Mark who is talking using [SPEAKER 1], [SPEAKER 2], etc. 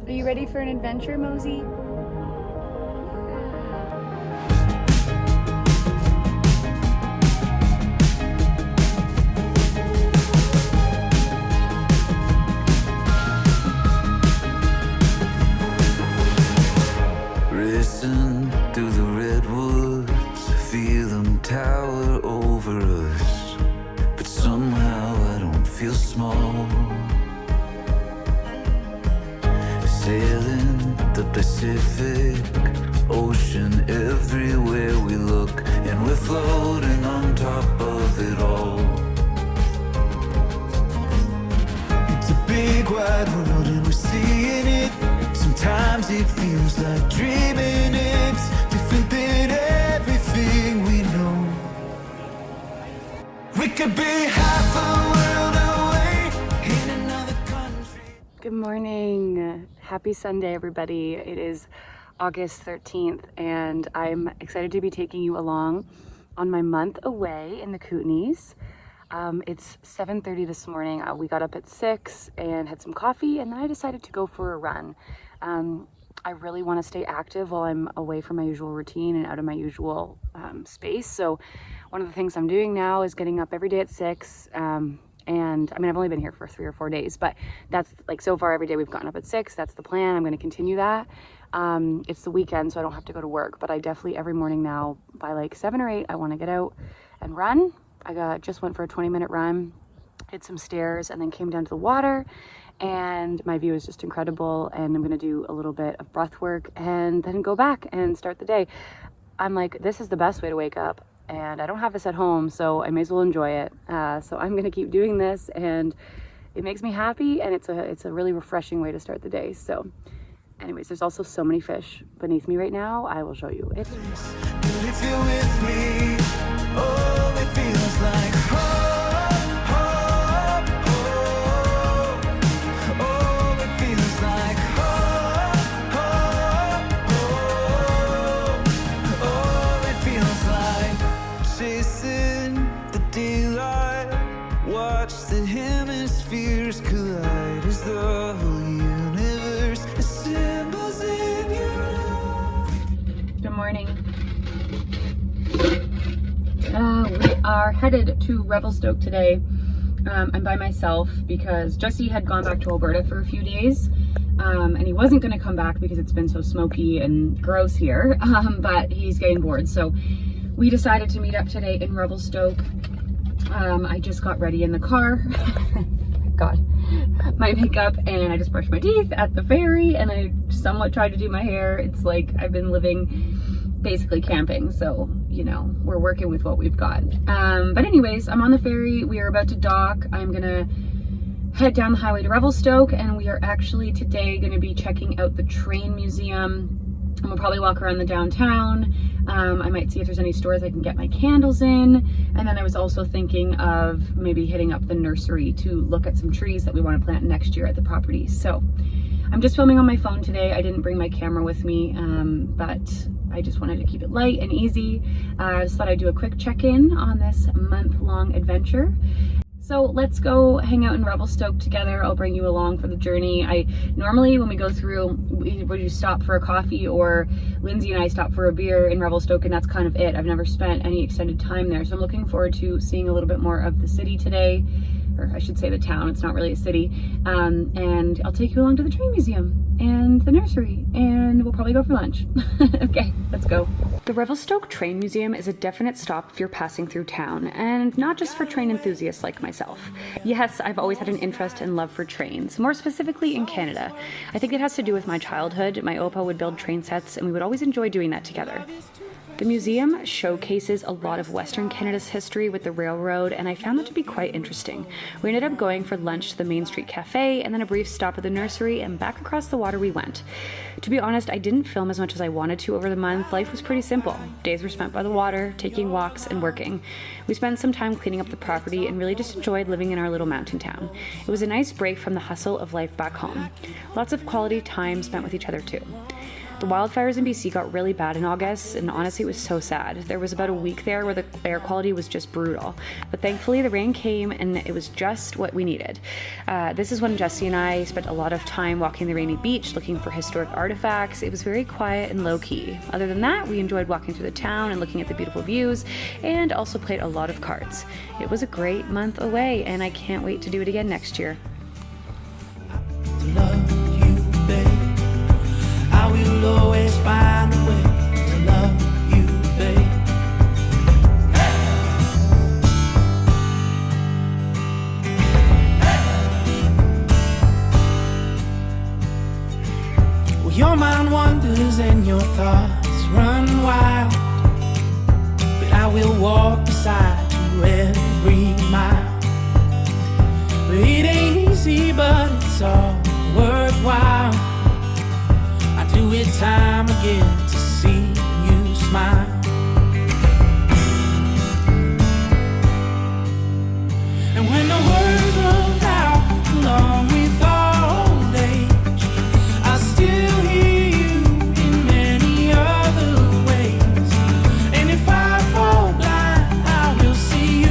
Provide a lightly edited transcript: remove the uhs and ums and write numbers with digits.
[SPEAKER 1] Are you ready for an adventure, Mosey?
[SPEAKER 2] Listen through the redwoods, feel them tower over us, but somehow I don't feel small. Sailing the Pacific Ocean everywhere we look, and we're floating on top of it all. It's a big wide world and we're seeing it. Sometimes it feels like dreaming. It's different than everything we know. We could be half a world away in another country.
[SPEAKER 1] Good morning. Happy Sunday, everybody. It is August 13th, and I'm excited to be taking you along on my month away in the Kootenays. It's 7:30 this morning. We got up at 6 and had some coffee, and then I decided to go for a run. I really want to stay active while I'm away from my usual routine and out of my usual space. So one of the things I'm doing now is getting up every day at 6. And I mean, I've only been here for 3 or 4 days, but that's like so far every day we've gotten up at 6. That's the plan. I'm going to continue that. It's the weekend, so I don't have to go to work, but I definitely every morning now by like 7 or 8, I want to get out and run. Just went for a 20-minute run, hit some stairs, and then came down to the water, and my view is just incredible. And I'm going to do a little bit of breath work and then go back and start the day. I'm like, this is the best way to wake up, and I don't have this at home, so I may as well enjoy it. So I'm going to keep doing this, and it makes me happy, and it's a really refreshing way to start the day. So anyways, there's also so many fish beneath me right now. I will show you.
[SPEAKER 2] If you're with me, oh, it feels like home, home, home. Oh, it feels like home, home, home. Oh, it feels like chasing the daylight. Watch the hemispheres collide as the whole universe assembles in your eyes.
[SPEAKER 1] Good morning. We are headed to Revelstoke today. I'm by myself because Jesse had gone back to Alberta for a few days, and he wasn't going to come back because it's been so smoky and gross here, but he's getting bored. So we decided to meet up today in Revelstoke. I just got ready in the car. God, my makeup, and I just brushed my teeth at the ferry, and I somewhat tried to do my hair. It's like I've been living basically camping, so you know, we're working with what we've got. But anyways, I'm on the ferry. We are about to dock. I'm gonna head down the highway to Revelstoke, and we are actually today gonna be checking out the train museum, and we'll probably walk around the downtown. I might see if there's any stores I can get my candles in, and then I was also thinking of maybe hitting up the nursery to look at some trees that we want to plant next year at the property. So I'm just filming on my phone today. I didn't bring my camera with me, but I just wanted to keep it light and easy. I just thought I'd do a quick check-in on this month-long adventure. So let's go hang out in Revelstoke together. I'll bring you along for the journey. I normally, when we go through, we stop for a coffee, or Lindsay and I stop for a beer in Revelstoke, and that's kind of it. I've never spent any extended time there. So I'm looking forward to seeing a little bit more of the city today, or I should say the town. It's not really a city. And I'll take you along to the train museum and the nursery, and we'll probably go for lunch. Okay, let's go. The Revelstoke Train Museum is a definite stop if you're passing through town, and not just for train enthusiasts like myself. Yes, I've always had an interest and love for trains, more specifically in Canada. I think it has to do with my childhood. My opa would build train sets, and we would always enjoy doing that together. The museum showcases a lot of Western Canada's history with the railroad, and I found that to be quite interesting. We ended up going for lunch to the Main Street Cafe, and then a brief stop at the nursery, and back across the water we went. To be honest, I didn't film as much as I wanted to over the month. Life was pretty simple. Days were spent by the water, taking walks, and working. We spent some time cleaning up the property and really just enjoyed living in our little mountain town. It was a nice break from the hustle of life back home. Lots of quality time spent with each other too. The wildfires in BC got really bad in August, and honestly, it was so sad. There was about a week there where the air quality was just brutal. But thankfully, the rain came, and it was just what we needed. This is when Jesse and I spent a lot of time walking the rainy beach, looking for historic artifacts. It was very quiet and low-key. Other than that, we enjoyed walking through the town and looking at the beautiful views, and also played a lot of cards. It was a great month away, and I can't wait to do it again next year.
[SPEAKER 2] Love you, babe. I will always find a way to love you, babe. Well, your mind wanders and your thoughts run wild, but I will walk beside you every mile. But it ain't easy, but it's all worthwhile. I do it time again